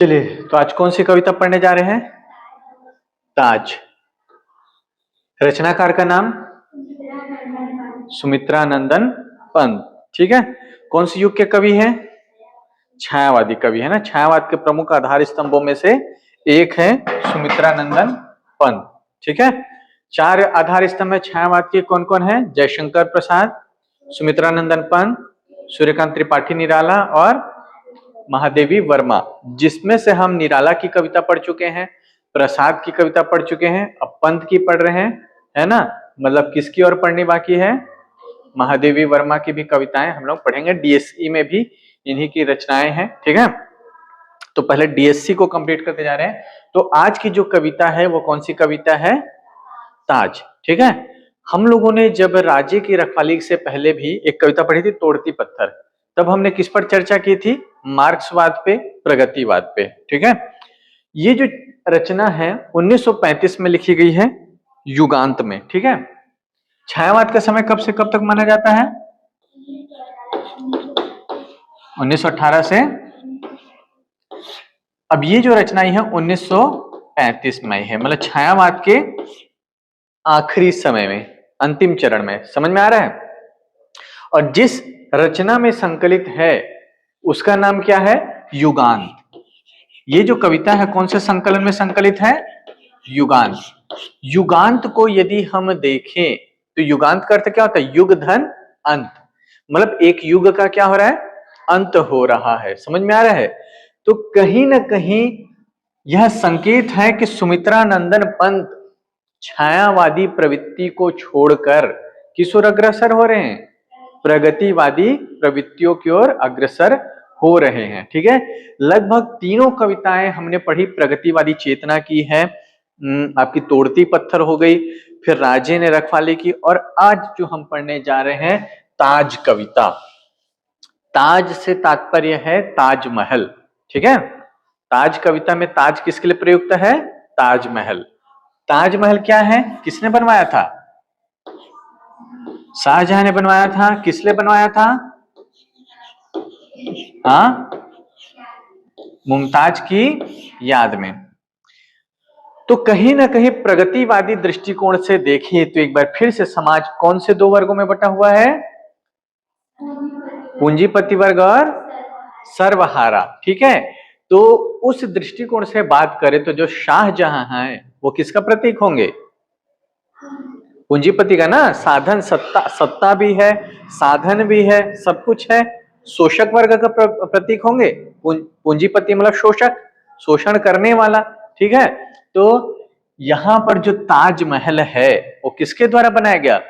चलिए, तो आज कौन सी कविता पढ़ने जा रहे हैं? ताज। रचनाकार का नाम सुमित्रा नंदन पंत। ठीक है। कौन सी युग के कवि हैं? छायावादी कवि है ना। छायावाद के प्रमुख आधार स्तंभों में से एक है सुमित्रा नंदन पंत। ठीक है। चार आधार स्तंभ है छायावाद के, कौन कौन है? जयशंकर प्रसाद, सुमित्रा नंदन पंत, सूर्यकांत त्रिपाठी निराला और महादेवी वर्मा। जिसमें से हम निराला की कविता पढ़ चुके हैं, प्रसाद की कविता पढ़ चुके हैं, अब पंत की पढ़ रहे हैं, है ना। मतलब किसकी और पढ़नी बाकी है? महादेवी वर्मा की भी कविताएं हम लोग पढ़ेंगे। डीएससी में भी इन्हीं की रचनाएं हैं। ठीक है। तो पहले डीएससी को कंप्लीट करते जा रहे हैं। तो आज की जो कविता है वो कौन सी कविता है? ताज। ठीक है। हम लोगों ने जब राज्य की रखवाली से पहले भी एक कविता पढ़ी थी, तोड़ती पत्थर। तब हमने किस पर चर्चा की थी? मार्क्सवाद पे, प्रगतिवाद पे। ठीक है। ये जो रचना है 1935 में लिखी गई है, युगांत में। ठीक है। छायावाद का समय कब से कब तक माना जाता है? 1918 से। अब ये जो रचना है 1935 में है, मतलब छायावाद के आखिरी समय में, अंतिम चरण में। समझ में आ रहा है? और जिस रचना में संकलित है उसका नाम क्या है? युगांत। ये जो कविता है कौन से संकलन में संकलित है? युगांत। युगांत को यदि हम देखें तो युगांत का अर्थ क्या होता है? युग धन अंत। मतलब एक युग का क्या हो रहा है? अंत हो रहा है। समझ में आ रहा है? तो कहीं ना कहीं यह संकेत है कि सुमित्रा नंदन पंत छायावादी प्रवृत्ति को छोड़कर किस ओर अग्रसर हो रहे हैं? प्रगतिवादी प्रवृत्तियों की ओर अग्रसर हो रहे हैं। ठीक है। लगभग तीनों कविताएं हमने पढ़ी, प्रगतिवादी चेतना की है, आपकी तोड़ती पत्थर हो गई, फिर राजे ने रखवाली की, और आज जो हम पढ़ने जा रहे हैं ताज कविता। ताज से तात्पर्य है ताजमहल। ठीक है। ताज कविता में ताज किसके लिए प्रयुक्त है? ताजमहल। ताजमहल क्या है? किसने बनवाया था? शाहजहां ने बनवाया था। किस लिए बनवाया था? हाँ, मुमताज की याद में। तो कहीं ना कहीं प्रगतिवादी दृष्टिकोण से देखिए तो एक बार फिर से समाज कौन से दो वर्गों में बटा हुआ है? पूंजीपति वर्ग और सर्वहारा। ठीक है। तो उस दृष्टिकोण से बात करें तो जो शाहजहां है वो किसका प्रतीक होंगे? पूंजीपति का ना। साधन, सत्ता, सत्ता भी है, साधन भी है, सब कुछ है। शोषक वर्ग का प्रतीक होंगे पूंजीपति, मतलब शोषक, शोषण करने वाला। ठीक है। तो यहां पर जो ताजमहल है वो किसके द्वारा बनाया गया?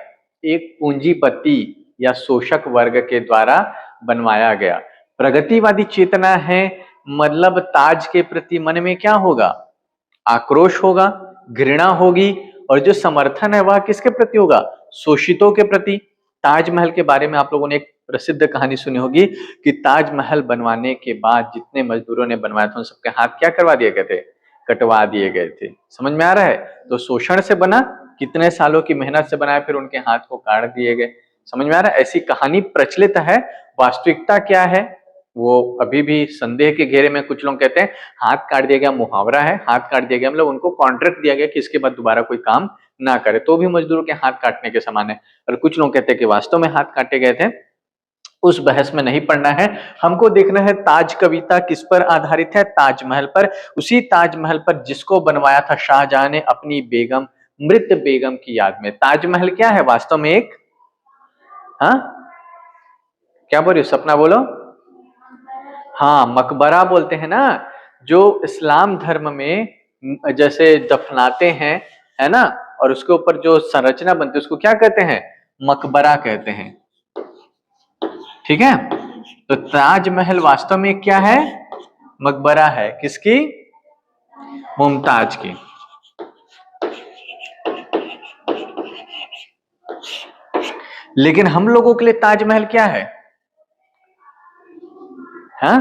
एक पूंजीपति या शोषक वर्ग के द्वारा बनवाया गया। प्रगतिवादी चेतना है, मतलब ताज के प्रति मन में क्या होगा? आक्रोश होगा, घृणा होगी, और जो समर्थन है वह किसके प्रति होगा? शोषितों के प्रति। ताजमहल के बारे में आप लोगों ने एक प्रसिद्ध कहानी सुनी होगी कि ताजमहल बनवाने के बाद जितने मजदूरों ने बनवाया था उन सबके हाथ क्या करवा दिए गए थे? कटवा दिए गए थे। समझ में आ रहा है? तो शोषण से बना, कितने सालों की मेहनत से बनाया, फिर उनके हाथ को काट दिए गए। समझ में आ रहा है? ऐसी कहानी प्रचलित है। वास्तविकता क्या है वो अभी भी संदेह के घेरे में। कुछ लोग कहते हैं हाथ काट दिया गया मुहावरा है, हाथ काट दिया गया मतलब उनको कॉन्ट्रैक्ट दिया गया कि इसके बाद दोबारा कोई काम ना करे, तो भी मजदूरों के हाथ काटने के समान है। और कुछ लोग कहते हैं कि वास्तव में हाथ काटे गए थे। उस बहस में नहीं पड़ना है, हमको देखना है ताज कविता किस पर आधारित है? ताजमहल पर। उसी ताजमहल पर जिसको बनवाया था शाहजहां ने अपनी बेगम, मृत बेगम की याद में। ताजमहल क्या है वास्तव में? एक, हाँ क्या बोल रही हो? सपना बोलो। हाँ, मकबरा बोलते हैं ना, जो इस्लाम धर्म में जैसे दफनाते हैं, है ना, और उसके ऊपर जो संरचना बनती है उसको क्या कहते हैं? मकबरा कहते हैं। ठीक है। तो ताजमहल वास्तव में क्या है? मकबरा है। किसकी? मुमताज की। लेकिन हम लोगों के लिए ताजमहल क्या है? हाँ,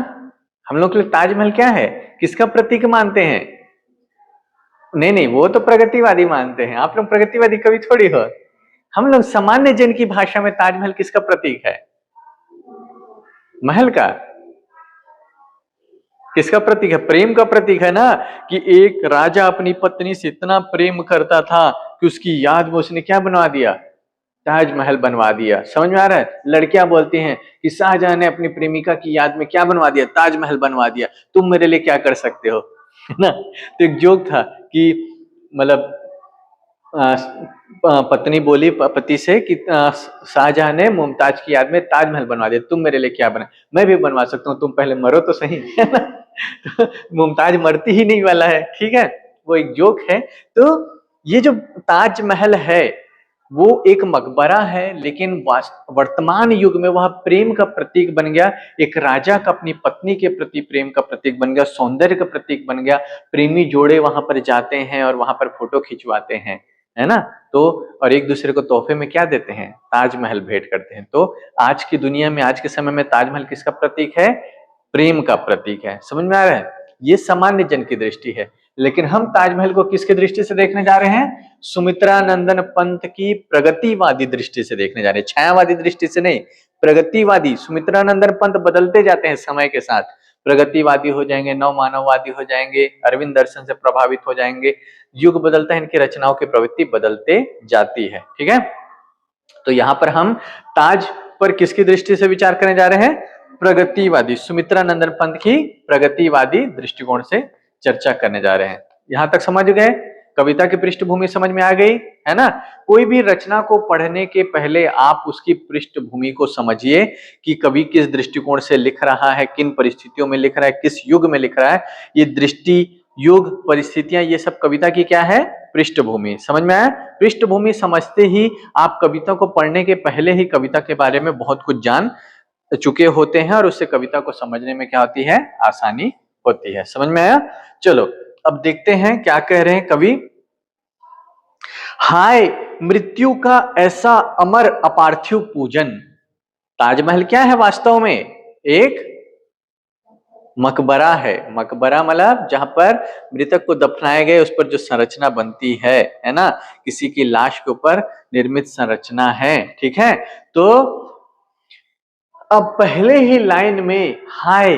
हम लोग के लिए ताजमहल क्या है? किसका प्रतीक मानते हैं? नहीं नहीं, वो तो प्रगतिवादी मानते हैं। आप लोग प्रगतिवादी कवि थोड़ी हो। हम लोग सामान्य जन की भाषा में ताजमहल किसका प्रतीक है? महल का। किसका प्रतीक है? प्रेम का प्रतीक है ना, कि एक राजा अपनी पत्नी से इतना प्रेम करता था कि उसकी याद में उसने क्या बनवा दिया? ताजमहल बनवा दिया। समझ में आ रहा है? लड़कियां बोलती हैं कि शाहजहां ने अपनी प्रेमिका की याद में क्या बनवा दिया? ताजमहल बनवा दिया। तुम मेरे लिए क्या कर सकते हो? है ना? तो एक जोक था कि मतलब पत्नी बोली पति से कि शाहजहां ने मुमताज की याद में ताजमहल बनवा दिया, तुम मेरे लिए क्या बना? मैं भी बनवा सकता हूँ, तुम पहले मरो तो सही। है ना? तो मुमताज मरती ही नहीं वाला है, ठीक है, वो एक जोक है। तो ये जो ताजमहल है वो एक मकबरा है, लेकिन वर्तमान युग में वह प्रेम का प्रतीक बन गया। एक राजा का अपनी पत्नी के प्रति प्रेम का प्रतीक बन गया, सौंदर्य का प्रतीक बन गया। प्रेमी जोड़े वहां पर जाते हैं और वहां पर फोटो खिंचवाते हैं, है ना? तो और एक दूसरे को तोहफे में क्या देते हैं? ताजमहल भेंट करते हैं। तो आज की दुनिया में, आज के समय में ताजमहल किसका प्रतीक है? प्रेम का प्रतीक है। समझ में आ रहा है? ये सामान्य जन की दृष्टि है, लेकिन हम ताजमहल को किसकी दृष्टि से देखने जा रहे हैं? सुमित्रा नंदन पंत की प्रगतिवादी दृष्टि से देखने जा रहे हैं, छायावादी दृष्टि से नहीं, प्रगतिवादी। सुमित्रा नंदन पंत बदलते जाते हैं समय के साथ, प्रगतिवादी हो जाएंगे, नव मानववादी हो जाएंगे, अरविंद दर्शन से प्रभावित हो जाएंगे। युग बदलता है, इनकी रचनाओं की प्रवृत्ति बदलते जाती है, ठीक है। तो यहां पर हम ताज पर किसकी दृष्टि से विचार करने जा रहे हैं? प्रगतिवादी, सुमित्रा नंदन पंत की प्रगतिवादी दृष्टिकोण से चर्चा करने जा रहे हैं। यहां तक समझ गए? कविता की पृष्ठभूमि समझ में आ गई, है ना? कोई भी रचना को पढ़ने के पहले आप उसकी पृष्ठभूमि को समझिए कि कवि किस दृष्टिकोण से लिख रहा है, किन परिस्थितियों में लिख रहा है, किस युग में लिख रहा है। ये दृष्टि, युग, परिस्थितियां, ये सब कविता की क्या है? पृष्ठभूमि। समझ में आया? पृष्ठभूमि समझते ही आप कविता को पढ़ने के पहले ही कविता के बारे में बहुत कुछ जान चुके होते हैं और उससे कविता को समझने में क्या होती है? आसानी होती है। समझ में आया? चलो अब देखते हैं क्या कह रहे हैं कवि। हाय मृत्यु का ऐसा अमर अपार्थिव पूजन। ताजमहल क्या है वास्तव में? एक मकबरा है। मकबरा मतलब जहां पर मृतक को दफनाए गए उस पर जो संरचना बनती है ना? किसी की लाश के ऊपर निर्मित संरचना है, ठीक है। तो अब पहले ही लाइन में हाय,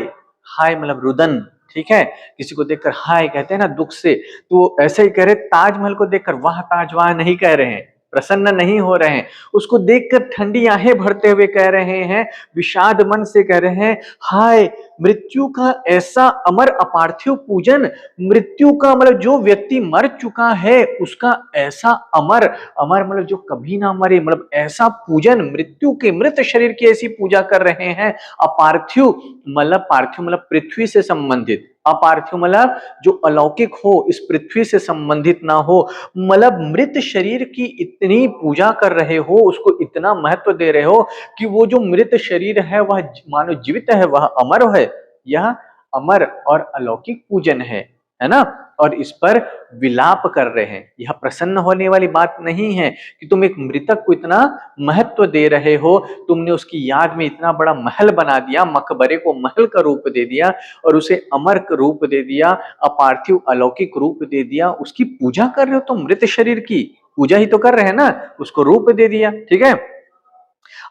हाय मतलब रुदन, ठीक है। किसी को देखकर हाय कहते हैं ना दुख से, तो ऐसे ही कह रहे, ताजमहल को देखकर वाह ताज वाह नहीं कह रहे हैं, प्रसन्न नहीं हो रहे हैं, उसको देखकर ठंडी आहें भरते हुए कह रहे हैं, विषाद मन से कह रहे हैं, हाय मृत्यु का ऐसा अमर अपार्थिव पूजन। मृत्यु का मतलब जो व्यक्ति मर चुका है उसका ऐसा अमर, अमर मतलब जो कभी ना मरे, मतलब ऐसा पूजन, मृत्यु के, मृत शरीर की ऐसी पूजा कर रहे हैं। अपार्थिव मतलब, पार्थिव मतलब पृथ्वी से संबंधित, अपार्थिव मतलब जो अलौकिक हो, इस पृथ्वी से संबंधित ना हो, मतलब मृत शरीर की इतनी पूजा कर रहे हो, उसको इतना महत्व दे रहे हो कि वो जो मृत शरीर है वह मानो जीवित है, वह अमर है। यह अमर और अलौकिक पूजन है ना? और इस पर विलाप कर रहे हैं। यह प्रसन्न होने वाली बात नहीं है कि तुम एक मृतक को इतना महत्व दे रहे हो, तुमने उसकी याद में इतना बड़ा महल बना दिया, मकबरे को महल का रूप दे दिया और उसे अमर का रूप दे दिया, अपार्थिव अलौकिक रूप दे दिया, उसकी पूजा कर रहे हो तुम, मृत शरीर की पूजा ही तो कर रहे हैं ना, उसको रूप दे दिया, ठीक है।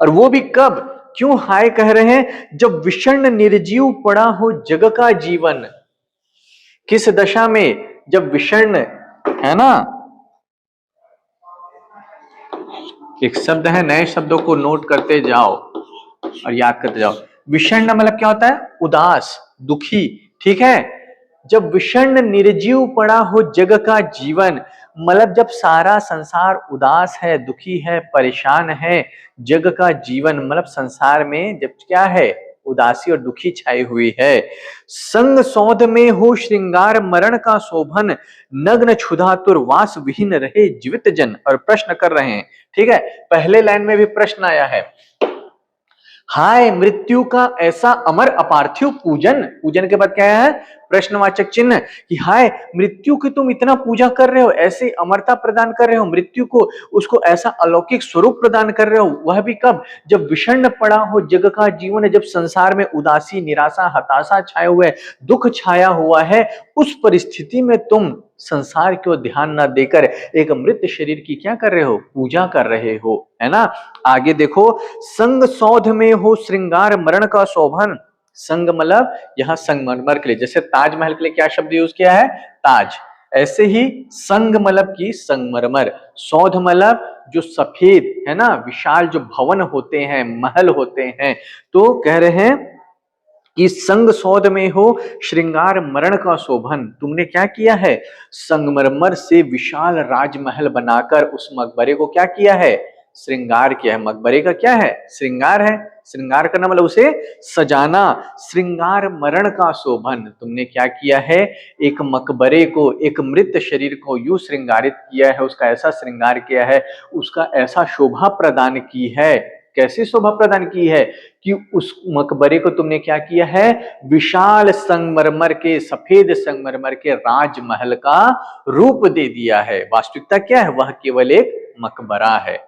और वो भी कब, क्यों हाय कह रहे हैं? जब विषण निर्जीव पड़ा हो जग का जीवन। किस दशा में? जब विषण, है ना, एक शब्द है, नए शब्दों को नोट करते जाओ और याद करते जाओ। विषण मतलब क्या होता है? उदास, दुखी, ठीक है। जब विषण निर्जीव पड़ा हो जग का जीवन, मतलब जब सारा संसार उदास है, दुखी है, परेशान है, जग का जीवन मतलब संसार में जब क्या है? उदासी और दुखी छाई हुई है। संग सौध में हो श्रृंगार मरण का शोभन, नग्न क्षुधातुर वास विहीन रहे जीवित जन। और प्रश्न कर रहे हैं, ठीक है। पहले लाइन में भी प्रश्न आया है, हाय मृत्यु का ऐसा अमर अपार्थिव पूजन। पूजन के बाद क्या है? प्रश्नवाचक चिन्ह, कि हाय मृत्यु की तुम इतना पूजा कर रहे हो, ऐसे अमरता प्रदान कर रहे हो मृत्यु को, उसको ऐसा अलौकिक स्वरूप प्रदान कर रहे हो, वह भी कब? जब विषण पड़ा हो जग का जीवन, जब संसार में उदासी, निराशा, हताशा छाए हुए, दुख छाया हुआ है, उस परिस्थिति में तुम संसार को ध्यान न देकर एक मृत शरीर की क्या कर रहे हो? पूजा कर रहे हो, है ना। आगे देखो, संग सौध में हो श्रृंगार मरण का शोभन, संग मतलब यहाँ संगमरमर के लिए, जैसे ताजमहल के लिए क्या शब्द यूज किया है, ताज, ऐसे ही संग मतलब की संगमरमर, सौध मतलब जो सफेद है ना, विशाल जो भवन होते हैं, महल होते हैं, तो कह रहे हैं कि संग सौध में हो श्रृंगार मरण का शोभन। तुमने क्या किया है, संगमरमर से विशाल राजमहल बनाकर उस मकबरे को क्या किया है, श्रृंगार किया है। मकबरे का क्या है, श्रृंगार है, श्रृंगार करना मतलब उसे सजाना, श्रृंगार मरण का शोभन। तुमने क्या किया है, एक मकबरे को, एक मृत शरीर को यूं श्रृंगारित किया है, उसका ऐसा श्रृंगार किया है, उसका ऐसा शोभा प्रदान की है। कैसी शोभा प्रदान की है कि उस मकबरे को तुमने क्या किया है, विशाल संगमरमर के, सफेद संगमरमर के राजमहल का रूप दे दिया है। वास्तविकता क्या है, वह केवल एक मकबरा है,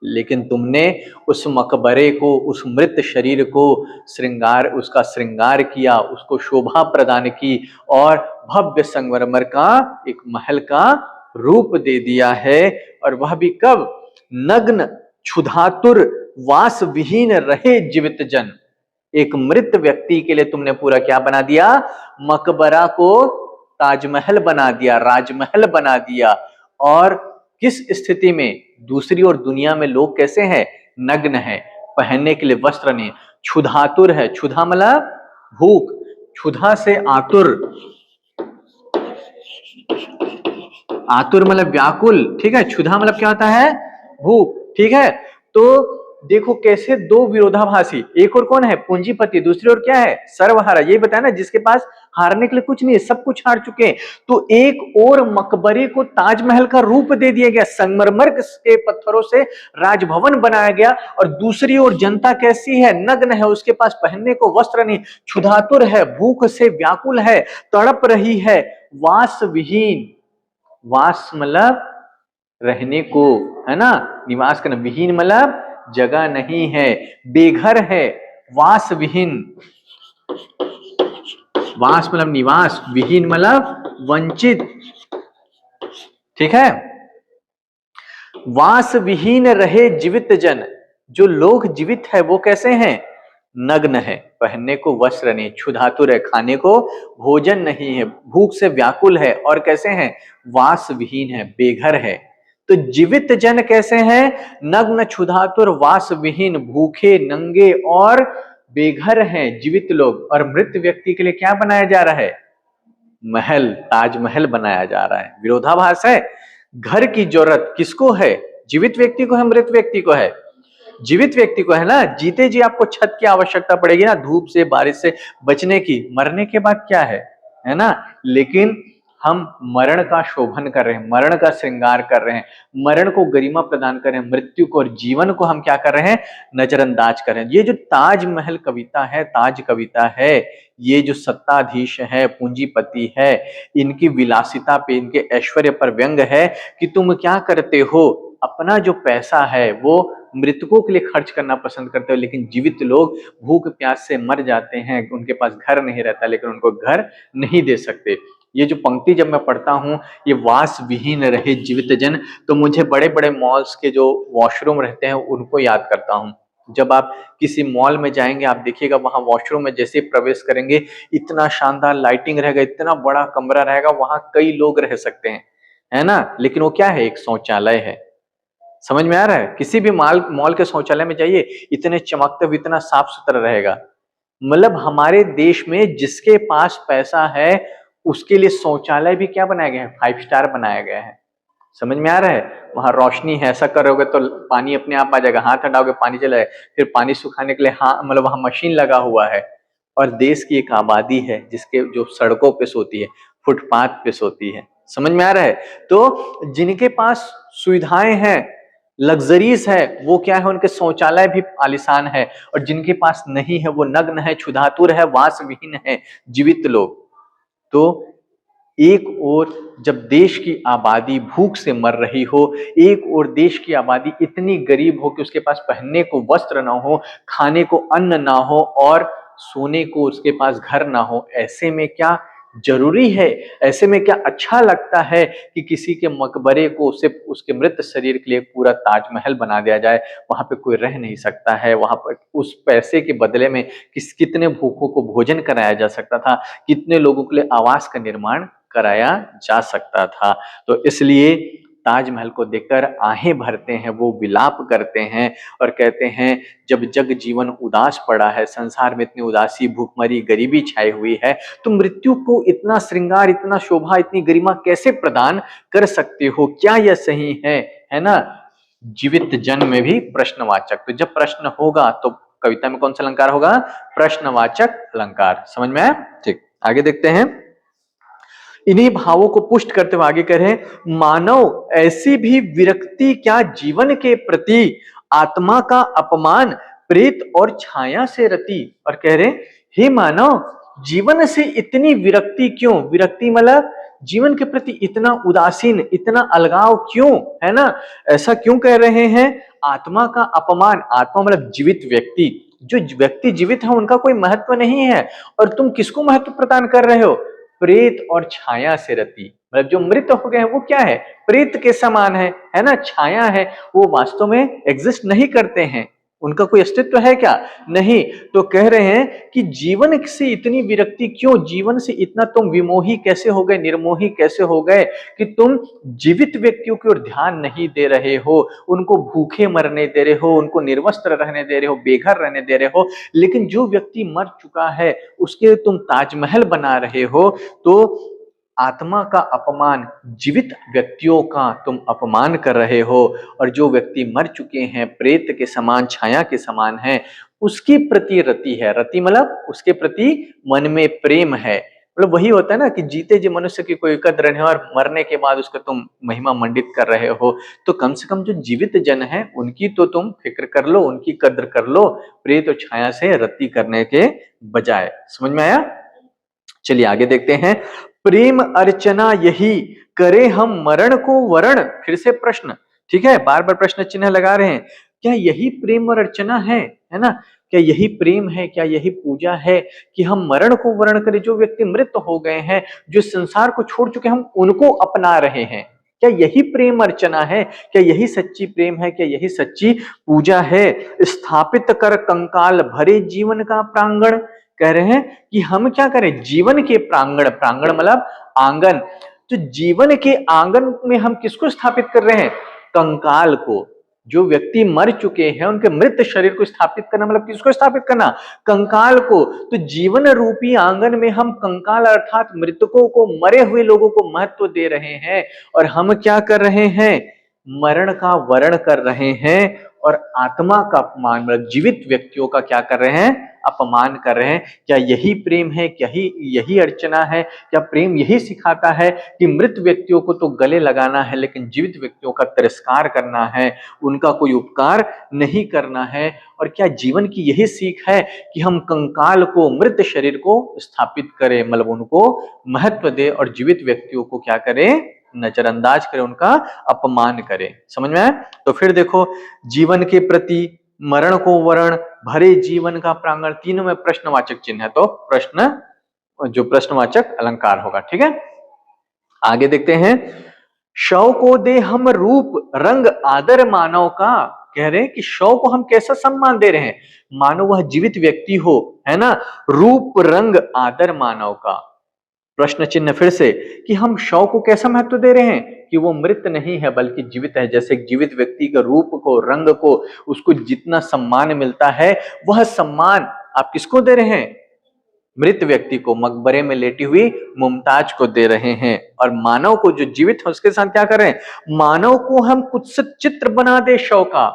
लेकिन तुमने उस मकबरे को, उस मृत शरीर को श्रृंगार, उसका श्रृंगार किया, उसको शोभा प्रदान की और भव्य संगमरमर का एक महल का रूप दे दिया है। और वह भी कब, नग्न क्षुधातुर वास विहीन रहे जीवित जन। एक मृत व्यक्ति के लिए तुमने पूरा क्या बना दिया, मकबरा को ताजमहल बना दिया, राजमहल बना दिया। और किस स्थिति में, दूसरी ओर दुनिया में लोग कैसे हैं, नग्न हैं, पहनने के लिए वस्त्र नहीं, क्षुधातुर है, क्षुधा मतलब भूख, क्षुधा से आतुर, आतुर मतलब व्याकुल, ठीक है, क्षुधा मतलब क्या होता है, भूख, ठीक है। तो देखो कैसे दो विरोधाभासी, एक और कौन है, पूंजीपति, दूसरी ओर क्या है, सर्वहारा। ये बताया ना, जिसके पास हारने के लिए कुछ नहीं है, सब कुछ हार चुके हैं। तो एक और मकबरे को ताजमहल का रूप दे दिया गया, संगमरमर के पत्थरों से राजभवन बनाया गया, और दूसरी ओर जनता कैसी है, नग्न है, उसके पास पहनने को वस्त्र नहीं, क्षुधातुर है, भूख से व्याकुल है, तड़प रही है, वास विहीन, वास मतलब रहने को, है ना, निवास करना, विहीन मतलब जगह नहीं है, बेघर है, वास विहीन, वास मतलब निवास, विहीन मतलब वंचित, ठीक है। वास विहीन रहे जीवित जन, जो लोग जीवित है वो कैसे हैं, नग्न है, पहनने को वस्त्र नहीं, क्षुधातुर है, खाने को भोजन नहीं है, भूख से व्याकुल है, और कैसे हैं, वास विहीन है, बेघर है। तो जीवित जन कैसे हैं, नग्न क्षुधातुर वास विहीन, भूखे नंगे और बेघर हैं जीवित लोग। और मृत व्यक्ति के लिए क्या बनाया जा रहा है, महल, ताजमहल बनाया जा रहा है। विरोधाभास है। घर की जरूरत किसको है, जीवित व्यक्ति को है, मृत व्यक्ति को है, जीवित व्यक्ति को है ना। जीते जी आपको छत की आवश्यकता पड़ेगी ना, धूप से बारिश से बचने की, मरने के बाद क्या है ना। लेकिन हम मरण का शोभन कर रहे हैं, मरण का श्रृंगार कर रहे हैं, मरण को गरिमा प्रदान कर रहे हैं, मृत्यु को और जीवन को हम क्या कर रहे हैं, नजरअंदाज कर रहे हैं। ये जो ताजमहल कविता है, ताज कविता है, ये जो सत्ताधीश है, पूंजीपति है, इनकी विलासिता पे, इनके ऐश्वर्य पर व्यंग है कि तुम क्या करते हो, अपना जो पैसा है वो मृतकों के लिए खर्च करना पसंद करते हो, लेकिन जीवित लोग भूख प्यास से मर जाते हैं, उनके पास घर नहीं रहता, लेकिन उनको घर नहीं दे सकते। ये जो पंक्ति जब मैं पढ़ता हूँ, ये वास विहीन रहे जीवित जन, तो मुझे बड़े बड़े मॉल्स के जो वॉशरूम रहते हैं उनको याद करता हूँ। जब आप किसी मॉल में जाएंगे, आप देखिएगा वहां वॉशरूम में जैसे प्रवेश करेंगे, इतना शानदार लाइटिंग रहेगा, इतना बड़ा कमरा रहेगा, वहां कई लोग रह सकते हैं, है ना। लेकिन वो क्या है, एक शौचालय है। समझ में आ रहा है, किसी भी मॉल के शौचालय में जाइए, इतने चमकते हुए, इतना साफ सुथरा रहेगा। मतलब हमारे देश में जिसके पास पैसा है उसके लिए शौचालय भी क्या बनाया गया है, 5 स्टार बनाया गया है। समझ में आ रहा है, वहां रोशनी है, ऐसा करोगे तो पानी अपने आप आ जाएगा, हाथ हटाओगे पानी चला जाएगा, फिर पानी सुखाने के लिए हाँ मतलब वहां मशीन लगा हुआ है। और देश की एक आबादी है जिसके जो सड़कों पे सोती है, फुटपाथ पे सोती है। समझ में आ रहा है। तो जिनके पास सुविधाएं हैं, लग्जरीज है, वो क्या है, उनके शौचालय भी आलिशान है, और जिनके पास नहीं है वो नग्न है, क्षुधातुर है, वास विहीन है, जीवित लोग। तो एक ओर जब देश की आबादी भूख से मर रही हो, एक ओर देश की आबादी इतनी गरीब हो कि उसके पास पहनने को वस्त्र ना हो, खाने को अन्न ना हो, और सोने को उसके पास घर ना हो, ऐसे में क्या जरूरी है। ऐसे में क्या अच्छा लगता है कि किसी के मकबरे को सिर्फ उसके मृत शरीर के लिए पूरा ताजमहल बना दिया जाए, वहां पे कोई रह नहीं सकता है, वहां पर उस पैसे के बदले में कितने भूखों को भोजन कराया जा सकता था, कितने लोगों के लिए आवास का निर्माण कराया जा सकता था। तो इसलिए ताजमहल को देखकर आहें भरते हैं, वो विलाप करते हैं और कहते हैं जब जग जीवन उदास पड़ा है, संसार में इतनी उदासी, भूखमरी, गरीबी छाई हुई है, तो मृत्यु को इतना श्रृंगार, इतना शोभा, इतनी गरिमा कैसे प्रदान कर सकते हो? क्या यह सही है ना? जीवित जन में भी प्रश्नवाचक। तो जब प्रश्न होगा तो कविता में कौन सा अलंकार होगा? प्रश्नवाचक अलंकार। समझ में आया? ठीक, आगे देखते हैं। इन्हीं भावों को पुष्ट करते हुए आगे कह रहे हैं, मानव ऐसी भी विरक्ति क्या जीवन के प्रति, आत्मा का अपमान प्रेत और छाया से रति। और कह रहे, हे मानव, जीवन से इतनी विरक्ति क्यों? विरक्ति मतलब जीवन के प्रति इतना उदासीन, इतना अलगाव क्यों, है ना? ऐसा क्यों कह रहे हैं? आत्मा का अपमान, आत्मा मतलब जीवित व्यक्ति, जो व्यक्ति जीवित है उनका कोई महत्व नहीं है, और तुम किसको महत्व प्रदान कर रहे हो? प्रेत और छाया से रति, मतलब जो मृत हो गए हैं वो क्या है? प्रेत के समान है ना? छाया है, वो वास्तव में एग्जिस्ट नहीं करते हैं, उनका कोई अस्तित्व है क्या? नहीं। तो कह रहे हैं कि जीवन से इतनी विरक्ति क्यों? जीवन से इतना तुम विमोही कैसे हो गए, निर्मोही कैसे हो गए कि तुम जीवित व्यक्तियों की ओर ध्यान नहीं दे रहे हो, उनको भूखे मरने दे रहे हो, उनको निर्वस्त्र रहने दे रहे हो, बेघर रहने दे रहे हो, लेकिन जो व्यक्ति मर चुका है उसके तुम ताजमहल बना रहे हो। तो आत्मा का अपमान, जीवित व्यक्तियों का तुम अपमान कर रहे हो, और जो व्यक्ति मर चुके हैं, प्रेत के समान, छाया के समान है, उसकी प्रति रति है। रति मतलब उसके प्रति मन में प्रेम है। मतलब वही होता है ना कि जीते जी मनुष्य की कोई कद्र नहीं, और मरने के बाद उसका तुम महिमा मंडित कर रहे हो। तो कम से कम जो जीवित जन है उनकी तो तुम फिक्र कर लो, उनकी कद्र कर लो, प्रेत और छाया से रति करने के बजाय। समझ में आया? चलिए आगे देखते हैं। प्रेम अर्चना यही करे हम मरण को वरण। फिर से प्रश्न, ठीक है, बार बार प्रश्न चिन्ह लगा रहे हैं। क्या यही प्रेम और अर्चना है ना? क्या यही प्रेम है, क्या यही पूजा है कि हम मरण को वरण करें? जो व्यक्ति मृत हो गए हैं, जो संसार को छोड़ चुके, हम उनको अपना रहे हैं। क्या यही प्रेम अर्चना है? क्या यही सच्ची प्रेम है? क्या यही सच्ची पूजा है? स्थापित कर कंकाल भरे जीवन का प्रांगण। कह रहे हैं कि हम क्या करें? जीवन के प्रांगण, प्रांगण मतलब आंगन, तो जीवन के आंगन में हम किसको स्थापित कर रहे हैं? कंकाल को। जो व्यक्ति मर चुके हैं उनके मृत शरीर को स्थापित करना मतलब किसको स्थापित करना? कंकाल को। तो जीवन रूपी आंगन में हम कंकाल अर्थात मृतकों को, मरे हुए लोगों को महत्व दे रहे हैं, और हम क्या कर रहे हैं? मरण का वरण कर रहे हैं, और आत्मा का अपमान मतलब जीवित व्यक्तियों का क्या कर रहे हैं? अपमान कर रहे हैं। क्या यही प्रेम है? क्या यही अर्चना है? क्या प्रेम यही सिखाता है कि मृत व्यक्तियों को तो गले लगाना है, लेकिन जीवित व्यक्तियों का तिरस्कार करना है, उनका कोई उपकार नहीं करना है? और क्या जीवन की यही सीख है कि हम कंकाल को, मृत शरीर को स्थापित करें, मतलब उनको महत्व दे, और जीवित व्यक्तियों को क्या करें? नजरअंदाज करें, उनका अपमान करें। समझ में आया? तो फिर देखो, जीवन के प्रति, मरण को वरण, भरे जीवन का प्रांगण, तीनों में प्रश्नवाचक चिन्ह है, तो प्रश्न जो प्रश्नवाचक अलंकार होगा। ठीक है, आगे देखते हैं। शव को दे हम रूप रंग आदर मानव का। कह रहे हैं कि शव को हम कैसा सम्मान दे रहे हैं? मानो वह जीवित व्यक्ति हो, है ना? रूप रंग आदर मानव का। प्रश्न चिन्ह फिर से कि हम शव को कैसा महत्व दे रहे हैं? कि वो मृत नहीं है बल्कि जीवित है। जैसे एक जीवित व्यक्ति के रूप को, रंग को, उसको जितना सम्मान मिलता है, वह सम्मान आप किसको दे रहे हैं? मृत व्यक्ति को, मकबरे में लेटी हुई मुमताज को दे रहे हैं। और मानव को, जो जीवित है, उसके साथ क्या कर रहे हैं? मानव को हम कुछ चित्र बना दे शव का।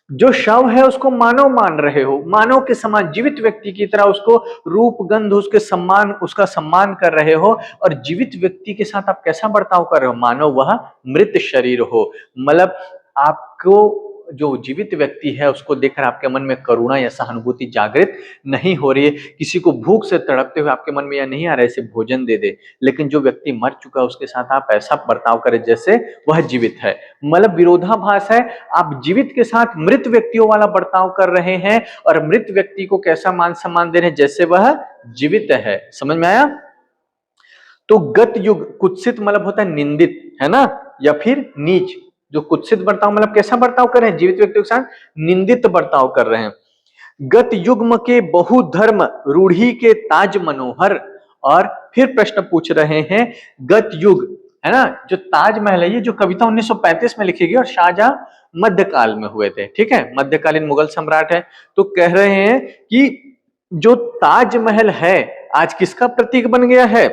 जो शव है उसको मानव मान रहे हो, मानव के समान, जीवित व्यक्ति की तरह उसको रूप गंध, उसके सम्मान, उसका सम्मान कर रहे हो। और जीवित व्यक्ति के साथ आप कैसा बर्ताव कर रहे हो? मानो वह मृत शरीर हो। मतलब आपको जो जीवित व्यक्ति है उसको देखकर आपके मन में करुणा या सहानुभूति जागृत नहीं हो रही है। किसी को भूख से तड़पते हुए आपके मन में यह नहीं आ रहा है इसे भोजन दे दे, लेकिन जो व्यक्ति मर चुका है उसके साथ आप ऐसा बर्ताव करें जैसे वह जीवित है। मतलब विरोधाभास है, आप जीवित के साथ मृत व्यक्तियों वाला बर्ताव कर रहे हैं, और मृत व्यक्ति को कैसा मान सम्मान दे रहे हैं? जैसे वह जीवित है। समझ में आया? तो गत युग, कुत्सित मतलब होता है निंदित, है ना, या फिर नीच। जो कुत्सित बर्ताव मतलब कैसा बर्ताव कर रहे हैं, जीवित व्यक्तियों के साथ निंदित बर्ताव कर रहे हैं। गत युग्म के बहुधर्म रूढ़ी के ताज मनोहर। और फिर प्रश्न पूछ रहे हैं, गत युग, है ना, जो ताजमहल है, ये जो कविता 1935 में लिखी गई और शाहजहां मध्यकाल में हुए थे, ठीक है, मध्यकालीन मुगल सम्राट है। तो कह रहे हैं कि जो ताजमहल है आज किसका प्रतीक बन गया है,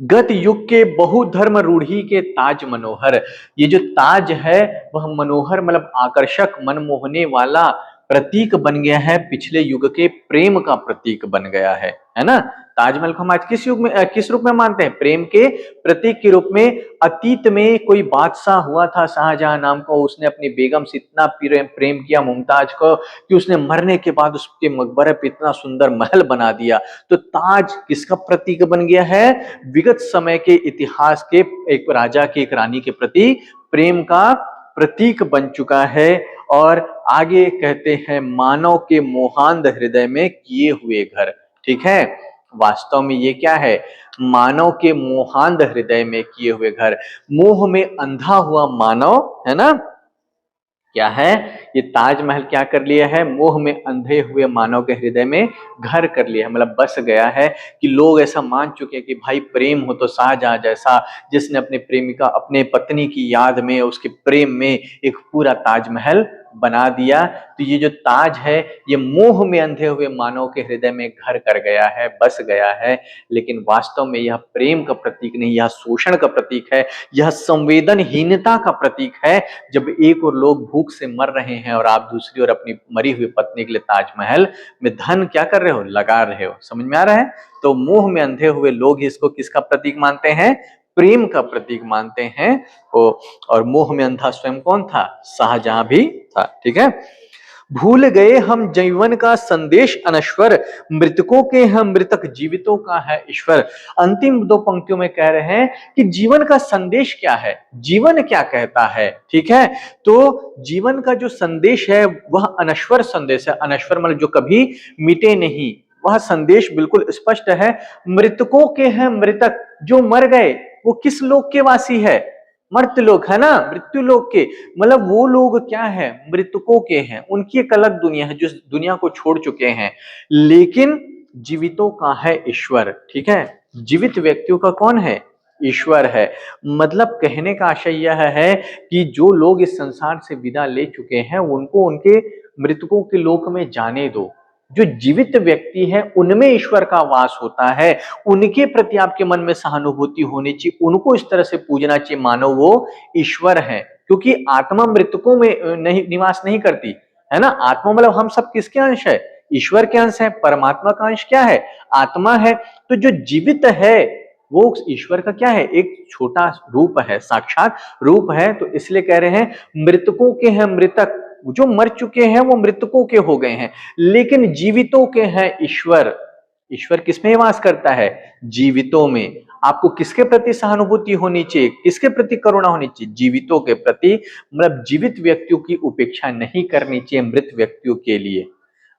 गत युग के बहुधर्म रूढ़ी के ताज मनोहर। ये जो ताज है वह मनोहर मतलब आकर्षक, मनमोहने वाला प्रतीक बन गया है, पिछले युग के प्रेम का प्रतीक बन गया है ना। ताजमहल को हम आज किस युग में, किस रूप में मानते हैं, प्रेम के प्रतीक के रूप में। अतीत में कोई बादशाह हुआ था शाहजहां नाम का, उसने अपनी बेगम से इतना प्रेम किया मुमताज को कि उसने मरने के बाद उसके मकबरे पे इतना सुंदर महल बना दिया। तो ताज किसका प्रतीक बन गया है, विगत समय के इतिहास के एक राजा के, एक रानी के प्रति प्रेम का प्रतीक बन चुका है। और आगे कहते हैं, मानव के मोहांध हृदय में किए हुए घर, ठीक है। वास्तव में ये क्या है, मानव के मोहांध हृदय में किए हुए घर। मोह में अंधा हुआ मानव, है ना, क्या है, ये ताजमहल क्या कर लिया है, मोह में अंधे हुए मानव के हृदय में घर कर लिया है, मतलब बस गया है। कि लोग ऐसा मान चुके हैं कि भाई प्रेम हो तो शाहजहां जैसा, जिसने अपने प्रेमिका, अपने पत्नी की याद में, उसके प्रेम में एक पूरा ताजमहल बना दिया। तो ये जो ताज है, ये मोह में अंधे हुए मानव के हृदय में घर कर गया है, बस गया है। लेकिन वास्तव में यह प्रेम का प्रतीक नहीं, यह शोषण का प्रतीक है, यह संवेदनहीनता का प्रतीक है। जब एक और लोग भूख से मर रहे हैं और आप दूसरी ओर अपनी मरी हुई पत्नी के लिए ताजमहल में धन क्या कर रहे हो, लगा रहे हो। समझ में आ रहा है। तो मोह में अंधे हुए लोग इसको किसका प्रतीक मानते हैं, प्रेम का प्रतीक मानते हैं। और मोह में अंधा स्वयं कौन था, शाहजहां भी था, ठीक है। भूल गए हम जीवन का संदेश अनश्वर, मृतकों के हम मृतक, जीवितों का है ईश्वर। अंतिम दो पंक्तियों में कह रहे हैं कि जीवन का संदेश क्या है, जीवन क्या कहता है, ठीक है। तो जीवन का जो संदेश है वह अनश्वर संदेश है। अनश्वर मतलब जो कभी मिटे नहीं, वह संदेश बिल्कुल स्पष्ट है। मृतकों के हैं मृतक, जो मर गए वो किस लोक के वासी है, मर्त लोग, है ना, मृत्यु लोग के। मतलब वो लोग क्या है, मृतकों के हैं, उनकी एक अलग दुनिया है, जो दुनिया को छोड़ चुके हैं। लेकिन जीवितों का है ईश्वर, ठीक है। जीवित व्यक्तियों का कौन है, ईश्वर है। मतलब कहने का आशय यह है कि जो लोग इस संसार से विदा ले चुके हैं उनको उनके मृतकों के लोक में जाने दो। जो जीवित व्यक्ति है उनमें ईश्वर का वास होता है, उनके प्रति आपके मन में सहानुभूति होनी चाहिए, उनको इस तरह से पूजना चाहिए मानो वो ईश्वर है। क्योंकि आत्मा मृतकों में नहीं निवास नहीं करती, है ना। आत्मा मतलब हम सब किसके अंश है, ईश्वर के अंश है। परमात्मा का अंश क्या है, आत्मा है। तो जो जीवित है वो ईश्वर का क्या है, एक छोटा रूप है, साक्षात रूप है। तो इसलिए कह रहे हैं मृतकों के हैं मृतक, जो मर चुके हैं वो मृतकों के हो गए हैं, लेकिन जीवितों के हैं ईश्वर। ईश्वर किसमें वास करता है, जीवितों में। आपको किसके प्रति सहानुभूति होनी चाहिए, किसके प्रति करुणा होनी चाहिए, जीवितों के प्रति। मतलब जीवित व्यक्तियों की उपेक्षा नहीं करनी चाहिए मृत व्यक्तियों के लिए।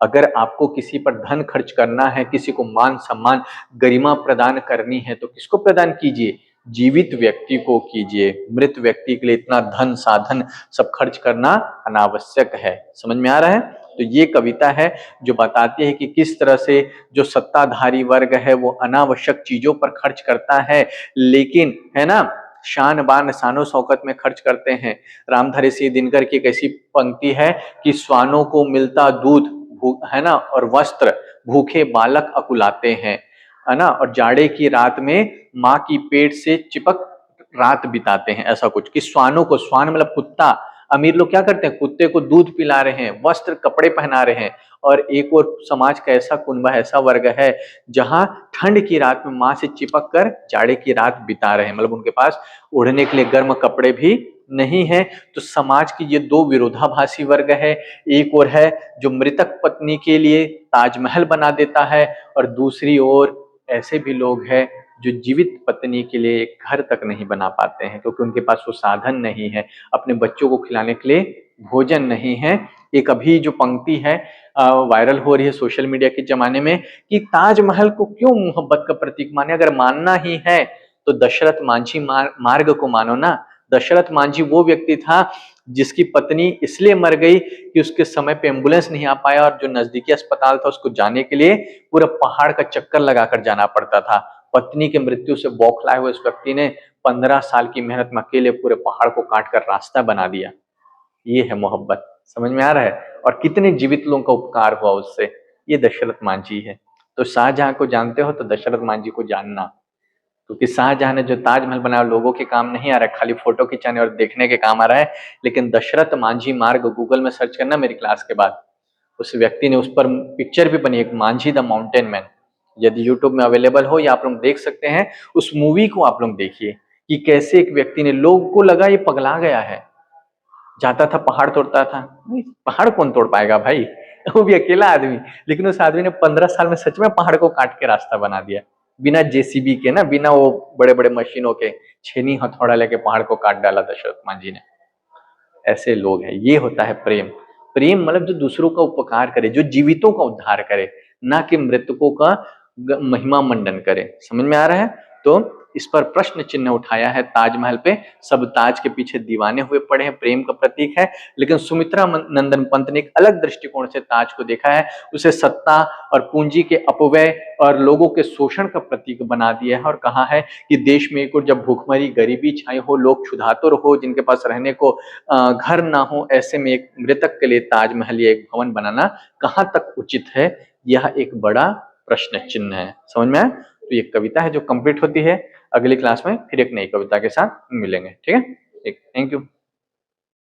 अगर आपको किसी पर धन खर्च करना है, किसी को मान सम्मान गरिमा प्रदान करनी है, तो किसको प्रदान कीजिए, जीवित व्यक्ति को कीजिए। मृत व्यक्ति के लिए इतना धन साधन सब खर्च करना अनावश्यक है। समझ में आ रहा है। तो ये कविता है जो बताती है कि किस तरह से जो सत्ताधारी वर्ग है वो अनावश्यक चीजों पर खर्च करता है, लेकिन, है ना, शान बान शानो शौकत में खर्च करते हैं। रामधारी सिंह दिनकर की एक ऐसी पंक्ति है कि स्वानों को मिलता दूध, है ना, और वस्त्र, भूखे बालक अकुलाते हैं, है ना, और जाड़े की रात में माँ की पेट से चिपक रात बिताते हैं। ऐसा कुछ कि श्वानों को, श्वान मतलब कुत्ता, अमीर लोग क्या करते हैं, कुत्ते को दूध पिला रहे हैं, वस्त्र कपड़े पहना रहे हैं। और एक और समाज का ऐसा कुनबा, ऐसा वर्ग है जहां ठंड की रात में माँ से चिपक कर जाड़े की रात बिता रहे हैं, मतलब उनके पास ओढ़ने के लिए गर्म कपड़े भी नहीं है। तो समाज की ये दो विरोधाभासी वर्ग है। एक और है जो मृतक पत्नी के लिए ताजमहल बना देता है, और दूसरी ओर ऐसे भी लोग हैं जो जीवित पत्नी के लिए एक घर तक नहीं बना पाते हैं, क्योंकि उनके पास वो साधन नहीं है, अपने बच्चों को खिलाने के लिए भोजन नहीं है। एक अभी जो पंक्ति है वायरल हो रही है सोशल मीडिया के जमाने में कि ताजमहल को क्यों मोहब्बत का प्रतीक माने, अगर मानना ही है तो दशरथ मांझी मार्ग को मानो ना। दशरथ मांझी वो व्यक्ति था जिसकी पत्नी इसलिए मर गई कि उसके समय पे एम्बुलेंस नहीं आ पाया और जो नजदीकी अस्पताल था उसको जाने के लिए पूरा पहाड़ का चक्कर लगाकर जाना पड़ता था। पत्नी की मृत्यु से बौखलाए हुए उस व्यक्ति ने 15 साल की मेहनत में अकेले पूरे पहाड़ को काट कर रास्ता बना दिया। ये है मोहब्बत, समझ में आ रहा है। और कितने जीवित लोगों का उपकार हुआ उससे, ये दशरथ मांझी है। तो शाहजहां को जानते हो तो दशरथ मांझी को जानना, क्योंकि शाहजहां ने जो ताजमहल बनाया लोगों के काम नहीं आ रहा है, खाली फोटो खिंचाने और देखने के काम आ रहा है। लेकिन दशरथ मांझी मार्ग गूगल में सर्च करना मेरी क्लास के बाद, उस व्यक्ति ने उस पर पिक्चर भी बनी, एक मांझी द माउंटेन मैन। यदि यूट्यूब में अवेलेबल हो या आप लोग देख सकते हैं, उस मूवी को आप लोग देखिए कि कैसे एक व्यक्ति ने, लोगों को लगा ये पगला गया है, जाता था पहाड़ तोड़ता था। पहाड़ कौन तोड़ पाएगा भाई, वो भी अकेला आदमी। लेकिन उस आदमी ने 15 साल में सच में पहाड़ को काट के रास्ता बना दिया, बिना जेसीबी के ना, बिना वो बड़े बड़े मशीनों के, छेनी हथौड़ा लेके पहाड़ को काट डाला दशरथ मांझी ने। ऐसे लोग हैं। ये होता है प्रेम। प्रेम मतलब जो दूसरों का उपकार करे, जो जीवितों का उद्धार करे, ना कि मृतकों का महिमा मंडन करे। समझ में आ रहा है। तो इस पर प्रश्न चिन्ह उठाया है ताजमहल पे। सब ताज के पीछे दीवाने हुए पड़े हैं, प्रेम का प्रतीक है। लेकिन सुमित्रा नंदन पंत ने एक अलग दृष्टिकोण से ताज को देखा है, उसे सत्ता और पूंजी के अपव्यय और लोगों के शोषण का प्रतीक बना दिया है। और कहा है कि देश में एक और जब भूखमरी, गरीबी छाई हो, लोग क्षुधातुर हो, जिनके पास रहने को घर ना हो, ऐसे में एक मृतक के लिए ताजमहल या एक भवन बनाना कहाँ तक उचित है, यह एक बड़ा प्रश्न चिन्ह है। समझ में आया। तो ये कविता है जो कंप्लीट होती है। अगली क्लास में फिर एक नई कविता के साथ मिलेंगे। ठीक है, थैंक यू।